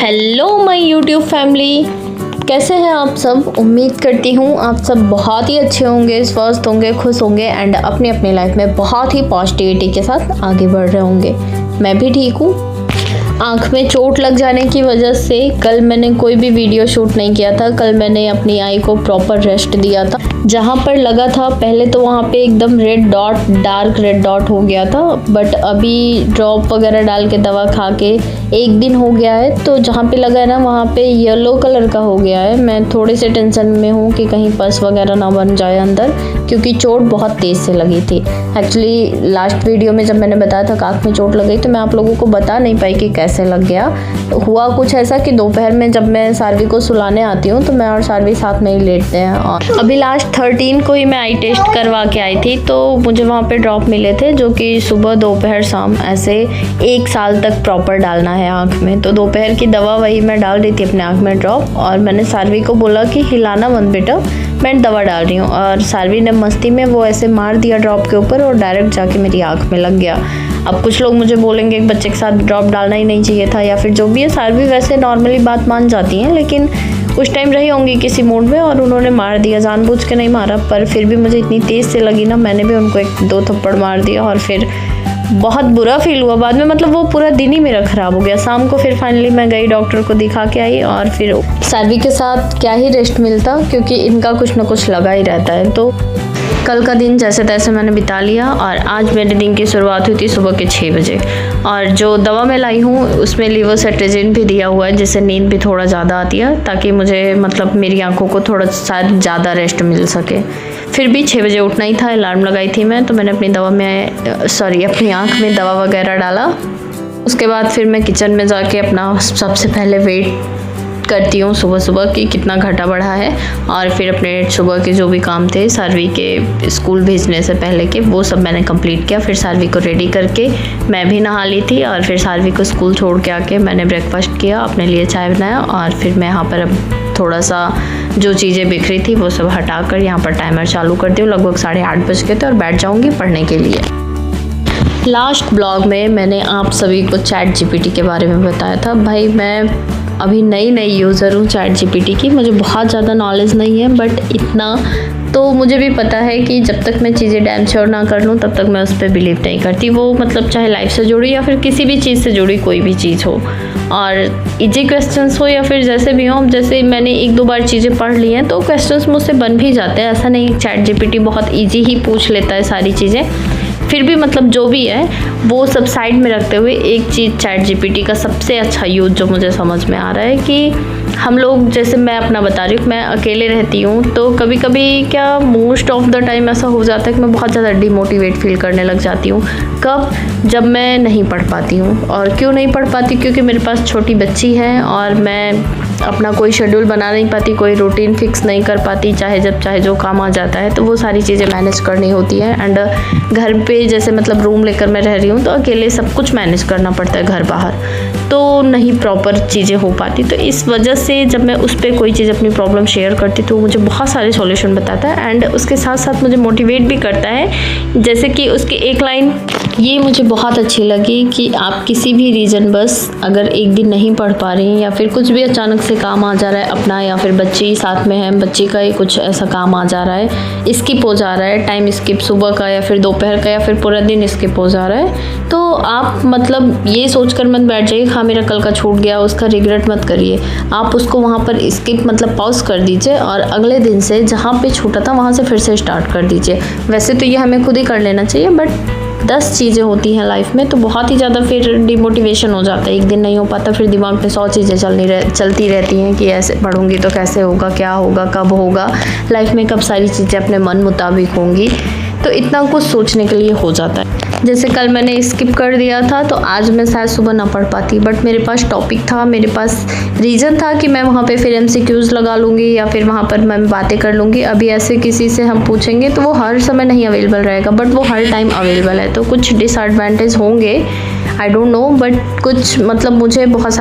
Hello my YouTube family, कैसे हैं आप सब। उम्मीद करती हूँ आप सब बहुत ही अच्छे होंगे, स्वस्थ होंगे, खुश होंगे एंड अपनी अपनी लाइफ में बहुत ही पॉजिटिविटी के साथ आगे बढ़ रहे होंगे। मैं भी ठीक हूँ। आँख में चोट लग जाने की वजह से कल मैंने कोई भी वीडियो शूट नहीं किया था। कल मैंने अपनी आई को प्रॉपर रेस्ट दिया था। जहाँ पर लगा था पहले तो वहाँ पे एकदम red dot, dark red dot हो गया था, बट अभी ड्रॉप वगैरह डाल के दवा खा के एक दिन हो गया है तो जहाँ पे लगा है ना वहाँ पे येलो कलर का हो गया है। मैं थोड़े से टेंशन में हूँ कि कहीं पस वगैरह ना बन जाए अंदर, क्योंकि चोट बहुत तेज़ से लगी थी। एक्चुअली लास्ट वीडियो में जब मैंने बताया था आँख में चोट लग गई तो मैं आप लोगों को बता नहीं पाई कि कैसे लग गया। हुआ कुछ ऐसा कि दोपहर में जब मैं सारवी को सुलाने आती हूँ तो मैं और सारवी साथ में ही लेटते हैं। और अभी लास्ट 13 को ही मैं आई टेस्ट करवा के आई थी तो मुझे वहाँ पे ड्रॉप मिले थे, जो कि सुबह दोपहर शाम ऐसे 1 साल तक प्रॉपर डालना है आँख में। तो दोपहर की दवा वही मैं डाल रही थी अपने आँख में ड्रॉप, और मैंने सारवी को बोला कि हिलाना मत बेटा, मैं दवा डाल रही हूँ। और सारवी ने मस्ती में वो ऐसे मार दिया ड्रॉप के ऊपर और डायरेक्ट जाके मेरी आँख में लग गया। अब कुछ लोग मुझे बोलेंगे एक बच्चे के साथ ड्रॉप डालना ही नहीं चाहिए था, या फिर जो भी है। सारवी वैसे नॉर्मली बात मान जाती हैं, लेकिन उस टाइम रही होंगी किसी मूड में और उन्होंने मार दिया। जानबूझ के नहीं मारा, पर फिर भी मुझे इतनी तेज़ से लगी ना, मैंने भी उनको 1-2 थप्पड़ मार दिया और फिर बहुत बुरा फील हुआ बाद में। मतलब वो पूरा दिन ही मेरा ख़राब हो गया। शाम को फिर फाइनली मैं गई, डॉक्टर को दिखा के आई, और फिर सारवी के साथ क्या ही रेस्ट मिलता, क्योंकि इनका कुछ ना कुछ लगा ही रहता है। तो कल का दिन जैसे तैसे मैंने बिता लिया और आज मेरे दिन की शुरुआत हुई थी सुबह के 6 बजे। और जो दवा मैं लाई हूँ उसमें लिवोसेट्रिजिन भी दिया हुआ है, जिससे नींद भी थोड़ा ज़्यादा आती है, ताकि मुझे मतलब मेरी आंखों को थोड़ा शायद ज़्यादा रेस्ट मिल सके। फिर भी 6 बजे उठना ही था, अलार्म लगाई थी मैं, तो मैंने अपनी अपनी आँख में दवा वगैरह डाला। उसके बाद फिर मैं किचन में जाके अपना सबसे पहले वेट करती हूँ सुबह सुबह कि कितना घटा बढ़ा है, और फिर अपने सुबह के जो भी काम थे सारवी के स्कूल भेजने से पहले के, वो सब मैंने कंप्लीट किया। फिर सारवी को रेडी करके मैं भी नहा ली थी, और फिर सारवी को स्कूल छोड़ के आके मैंने ब्रेकफास्ट किया, अपने लिए चाय बनाया, और फिर मैं यहाँ पर अब थोड़ा सा जो चीज़ें बिखरी थी वो सब हटाकर यहाँ पर टाइमर चालू करती हूँ। लगभग 8:30 बज गए थे और बैठ जाऊँगी पढ़ने के लिए। लास्ट ब्लॉग में मैंने आप सभी को चैट जीपीटी के बारे में बताया था। भाई मैं अभी नई यूज़र हूँ चैट जीपीटी की, मुझे बहुत ज़्यादा नॉलेज नहीं है, बट इतना तो मुझे भी पता है कि जब तक मैं चीज़ें डैम श्योर ना कर लूँ तब तक मैं उस पर बिलीव नहीं करती। वो मतलब चाहे लाइफ से जुड़ी या फिर किसी भी चीज़ से जुड़ी कोई भी चीज़ हो, और इजी क्वेश्चंस हो या फिर जैसे भी हो। जैसे मैंने 1-2 बार चीज़ें पढ़ ली हैं तो क्वेश्चंस मुझसे बन भी जाते हैं। ऐसा नहीं चैट जीपीटी बहुत ईजी ही पूछ लेता है सारी चीज़ें, फिर भी मतलब जो भी है वो सब साइड में रखते हुए एक चीज़ चैट जीपीटी का सबसे अच्छा यूज़ जो मुझे समझ में आ रहा है कि हम लोग, जैसे मैं अपना बता रही हूँ, मैं अकेले रहती हूँ तो कभी कभी क्या मोस्ट ऑफ द टाइम ऐसा हो जाता है कि मैं बहुत ज़्यादा डिमोटिवेट फील करने लग जाती हूँ। कब? जब मैं नहीं पढ़ पाती हूँ। और क्यों नहीं पढ़ पाती? क्योंकि मेरे पास छोटी बच्ची है और मैं अपना कोई शेड्यूल बना नहीं पाती, कोई रूटीन फिक्स नहीं कर पाती। चाहे जब चाहे जो काम आ जाता है तो वो सारी चीज़ें मैनेज करनी होती है। एंड घर पे जैसे मतलब रूम लेकर मैं रह रही हूँ तो अकेले सब कुछ मैनेज करना पड़ता है, घर बाहर, तो नहीं प्रॉपर चीज़ें हो पाती। तो इस वजह से जब मैं उस पर कोई चीज़ अपनी प्रॉब्लम शेयर करती तो मुझे बहुत सारे सॉल्यूशन बताता है, एंड उसके साथ साथ मुझे मोटिवेट भी करता है। जैसे कि उसकी एक लाइन ये मुझे बहुत अच्छी लगी कि आप किसी भी रीज़न, बस अगर एक दिन नहीं पढ़ पा रही हैं या फिर कुछ भी अचानक से काम आ जा रहा है अपना, या फिर बच्ची साथ में है, बच्ची का ही कुछ ऐसा काम आ जा रहा है, स्किप हो जा रहा है टाइम, स्किप सुबह का या फिर दोपहर का या फिर पूरा दिन स्किप हो जा रहा है, तो आप मतलब ये सोचकर मत बैठ जाइए हाँ मेरा कल का छूट गया, उसका रिग्रेट मत करिए। आप उसको वहाँ पर स्किप मतलब पॉज कर दीजिए और अगले दिन से जहाँ पे छूटा था वहाँ से फिर से स्टार्ट कर दीजिए। वैसे तो ये हमें खुद ही कर लेना चाहिए, बट 10 चीज़ें होती हैं लाइफ में तो बहुत ही ज़्यादा फिर डिमोटिवेशन हो जाता है। एक दिन नहीं हो पाता, फिर दिमाग में 100 चीज़ें चलती रहती हैं कि ऐसे पढ़ूंगी तो कैसे होगा, क्या होगा, कब होगा, लाइफ में कब सारी चीज़ें अपने मन मुताबिक होंगी। तो इतना कुछ सोचने के लिए हो जाता है। जैसे कल मैंने स्किप कर दिया था तो आज मैं शायद सुबह ना पढ़ पाती, बट मेरे पास टॉपिक था, मेरे पास रीज़न था कि मैं वहाँ पे फिर MCQs लगा लूँगी या फिर वहाँ पर मैं बातें कर लूँगी। अभी ऐसे किसी से हम पूछेंगे तो वो हर समय नहीं अवेलेबल रहेगा, बट वो हर टाइम अवेलेबल है। तो कुछ डिसएडवांटेज होंगे, आई डोंट नो, बट कुछ मतलब मुझे बहुत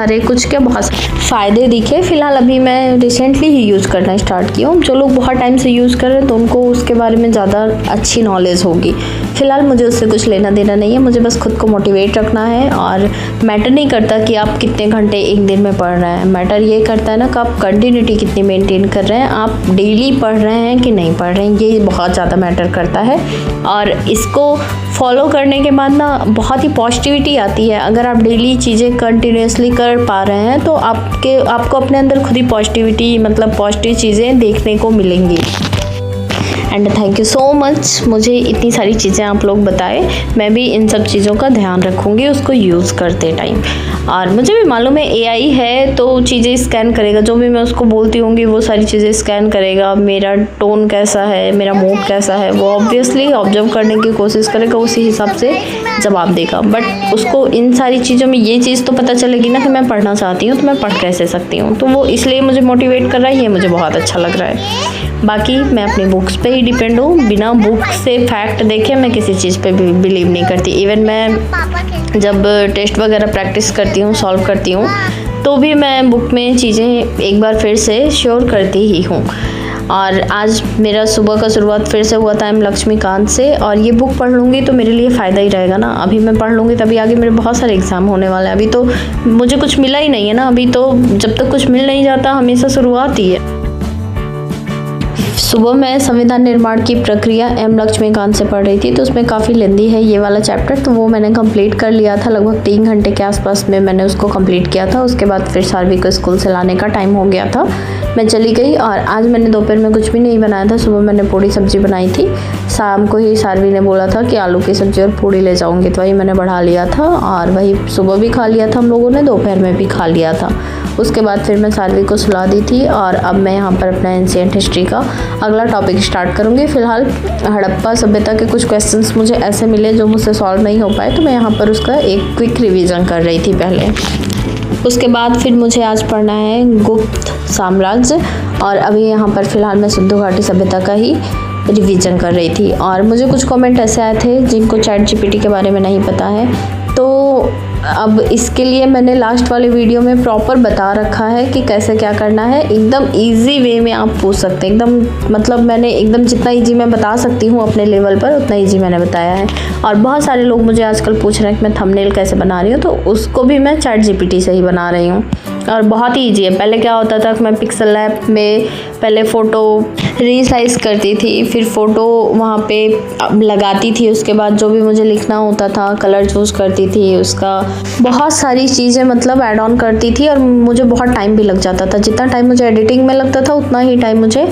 फ़ायदे दिखे। फ़िलहाल अभी मैं रिसेंटली ही यूज़ करना स्टार्ट किया हूँ। जो लोग बहुत टाइम से यूज़ कर रहे हैं तो उनको उसके बारे में ज़्यादा अच्छी नॉलेज होगी। फ़िलहाल मुझे उससे कुछ लेना देना नहीं है, मुझे बस खुद को मोटिवेट रखना है। और मैटर नहीं करता कि आप कितने घंटे एक दिन में पढ़ रहे हैं, मैटर ये करता है ना कि आप कंटिन्यूटी कितनी मेंटेन कर रहे हैं, आप डेली पढ़ रहे हैं कि नहीं पढ़ रहे हैं, ये बहुत ज़्यादा मैटर करता है। और इसको फॉलो करने के बाद ना बहुत ही पॉजिटिविटी आती है। अगर आप डेली चीज़ें कंटिन्यूसली कर पा रहे हैं तो आपको अपने अंदर खुद ही पॉजिटिविटी, मतलब पॉजिटिव चीज़ें देखने को मिलेंगी। And thank you so much, मुझे इतनी सारी चीज़ें आप लोग बताए, मैं भी इन सब चीज़ों का ध्यान रखूँगी उसको यूज़ करते टाइम। और मुझे भी मालूम है AI है तो चीज़ें स्कैन करेगा, जो भी मैं उसको बोलती होंगी वो सारी चीज़ें स्कैन करेगा, मेरा टोन कैसा है, मेरा मूड कैसा है, वो ऑब्वियसली ऑब्जर्व करने की कोशिश करेगा, उसी हिसाब से जवाब देगा। बट उसको इन सारी चीज़ों में ये चीज़ तो पता चलेगी ना कि मैं पढ़ना चाहती हूँ तो मैं पढ़ कैसे सकती हूँ, तो वो इसलिए मुझे मोटिवेट कर रहा है, ये मुझे बहुत अच्छा लग रहा है। बाकी मैं अपनी बुक्स पे ही डिपेंड हूँ, बिना बुक से फैक्ट देखे मैं किसी चीज़ पे भी बिलीव नहीं करती। इवन मैं जब टेस्ट वगैरह प्रैक्टिस करती हूँ, सॉल्व करती हूँ, तो भी मैं बुक में चीज़ें एक बार फिर से श्योर करती ही हूँ। और आज मेरा सुबह का शुरुआत फिर से हुआ था एम लक्ष्मीकांत से, और ये बुक पढ़ लूँगी तो मेरे लिए फ़ायदा ही रहेगा ना। अभी मैं पढ़ लूँगी तभी आगे मेरे बहुत सारे एग्ज़ाम होने वाले हैं, अभी तो मुझे कुछ मिला ही नहीं है ना, अभी तो जब तक कुछ मिल नहीं जाता हमेशा शुरुआत ही है। सुबह मैं संविधान निर्माण की प्रक्रिया एम लक्ष्मीकांत से पढ़ रही थी, तो उसमें काफ़ी लेंदी है ये वाला चैप्टर, तो वो मैंने कंप्लीट कर लिया था। लगभग 3 घंटे के आसपास में मैंने उसको कंप्लीट किया था। उसके बाद फिर सारवी को स्कूल से लाने का टाइम हो गया था, मैं चली गई। और आज मैंने दोपहर में कुछ भी नहीं बनाया था, सुबह मैंने पूड़ी सब्जी बनाई थी, शाम को ही सारवी ने बोला था कि आलू की सब्ज़ी और पूड़ी ले जाऊँगी, तो वही मैंने बढ़ा लिया था और वही सुबह भी खा लिया था हम लोगों ने, दोपहर में भी खा लिया था। उसके बाद फिर मैं सारवी को सुला दी थी और अब मैं यहाँ पर अपना एंशिएंट हिस्ट्री का अगला टॉपिक स्टार्ट करूँगी। फ़िलहाल हड़प्पा सभ्यता के कुछ क्वेश्चंस मुझे ऐसे मिले जो मुझसे सॉल्व नहीं हो पाए, तो मैं यहाँ पर उसका एक क्विक रिवीजन कर रही थी पहले। उसके बाद फिर मुझे आज पढ़ना है गुप्त साम्राज्य, और अभी यहाँ पर फ़िलहाल मैं सिंधु घाटी सभ्यता का ही रिवीजन कर रही थी। और मुझे कुछ कमेंट ऐसे आए थे जिनको ChatGPT के बारे में नहीं पता है, तो अब इसके लिए मैंने लास्ट वाले वीडियो में प्रॉपर बता रखा है कि कैसे क्या करना है। एकदम इजी वे में आप पूछ सकते हैं, एकदम मतलब मैंने एकदम जितना इजी मैं बता सकती हूँ अपने लेवल पर उतना इजी मैंने बताया है। और बहुत सारे लोग मुझे आजकल पूछ रहे हैं कि मैं थंबनेल कैसे बना रही हूँ, तो उसको भी मैं ChatGPT से ही बना रही हूँ और बहुत ही ईजी है। पहले क्या होता था कि मैं पिक्सल लैब में पहले फ़ोटो रीसाइज़ करती थी, फिर फ़ोटो वहाँ पे लगाती थी, उसके बाद जो भी मुझे लिखना होता था कलर चूज़ करती थी, उसका बहुत सारी चीज़ें मतलब ऐड ऑन करती थी, और मुझे बहुत टाइम भी लग जाता था। जितना टाइम मुझे एडिटिंग में लगता था उतना ही टाइम मुझे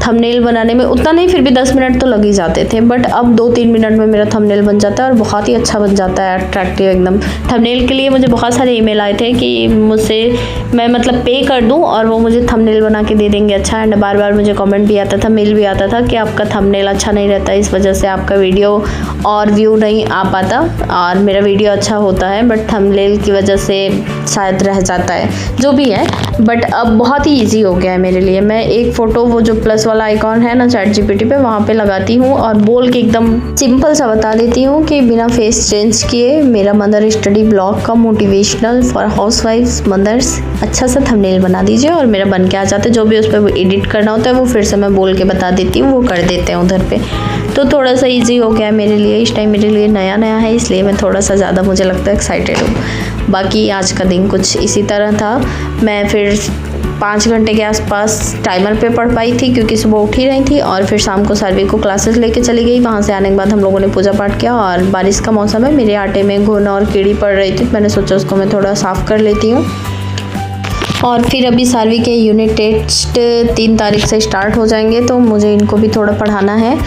थंबनेल बनाने में, उतना नहीं फिर भी 10 मिनट तो लग ही जाते थे, बट अब 2-3 मिनट में मेरा थंबनेल बन जाता है और बहुत ही अच्छा बन जाता है, अट्रैक्टिव एकदम। थंबनेल के लिए मुझे बहुत सारे ईमेल आए थे कि मुझसे मैं मतलब पे कर दूं और वो मुझे थंबनेल बना के दे देंगे अच्छा। एंड बार बार मुझे कमेंट भी आता था, मेल भी आता था कि आपका थंबनेल अच्छा नहीं रहता, इस वजह से आपका वीडियो और व्यू नहीं आ पाता, और मेरा वीडियो अच्छा होता है बट थंबनेल की वजह से शायद रह जाता है, जो भी है। बट अब बहुत ही ईजी हो गया है मेरे लिए। मैं एक फ़ोटो वो जो प्लस वाला आइकॉन है ना ChatGPT पे, वहाँ पे लगाती हूँ और बोल के एकदम सिंपल सा बता देती हूँ कि बिना फेस चेंज किए मेरा मदर स्टडी ब्लॉग का मोटिवेशनल फॉर हाउसवाइफ्स मदर्स अच्छा सा थंबनेल बना दीजिए, और मेरा बन के आ जाता है। जो भी उस पर एडिट करना होता है वो फिर से मैं बोल के बता देती हूँ, वो कर देते हैं उधर पे। तो थोड़ा सा इजी हो गया है मेरे लिए, इस टाइम मेरे लिए नया नया है, इसलिए मैं थोड़ा सा ज़्यादा मुझे लगता है एक्साइटेड हूँ। बाकी आज का दिन कुछ इसी तरह था। मैं फिर 5 घंटे के आसपास टाइमर पे पढ़ पाई थी क्योंकि सुबह उठ ही रही थी, और फिर शाम को सारवी को क्लासेस लेके चली गई। वहाँ से आने के बाद हम लोगों ने पूजा पाठ किया, और बारिश का मौसम है, मेरे आटे में घुन और कीड़ी पड़ रही थी, मैंने सोचा उसको मैं थोड़ा साफ़ कर लेती हूँ। और फिर अभी सारवी के यूनिट टेस्ट 3 तारीख से स्टार्ट हो जाएंगे, तो मुझे इनको भी थोड़ा पढ़ाना है।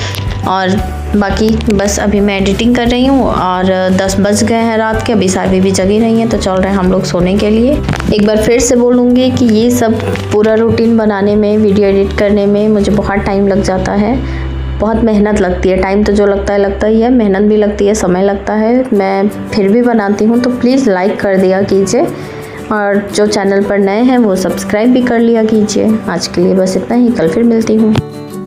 और बाकी बस अभी मैं एडिटिंग कर रही हूँ, और 10 बज गए हैं रात के, अभी सारवी भी जगी रही हैं, तो चल रहे हैं हम लोग सोने के लिए। एक बार फिर से बोलूँगी कि ये सब पूरा रूटीन बनाने में, वीडियो एडिट करने में मुझे बहुत टाइम लग जाता है, बहुत मेहनत लगती है। टाइम तो जो लगता ही है, मेहनत भी लगती है, समय लगता है, मैं फिर भी बनाती हूँ। तो प्लीज़ लाइक कर दिया कीजिए, और जो चैनल पर नए हैं वो सब्सक्राइब भी कर लिया कीजिए। आज के लिए बस इतना ही, कल फिर मिलती हूँ।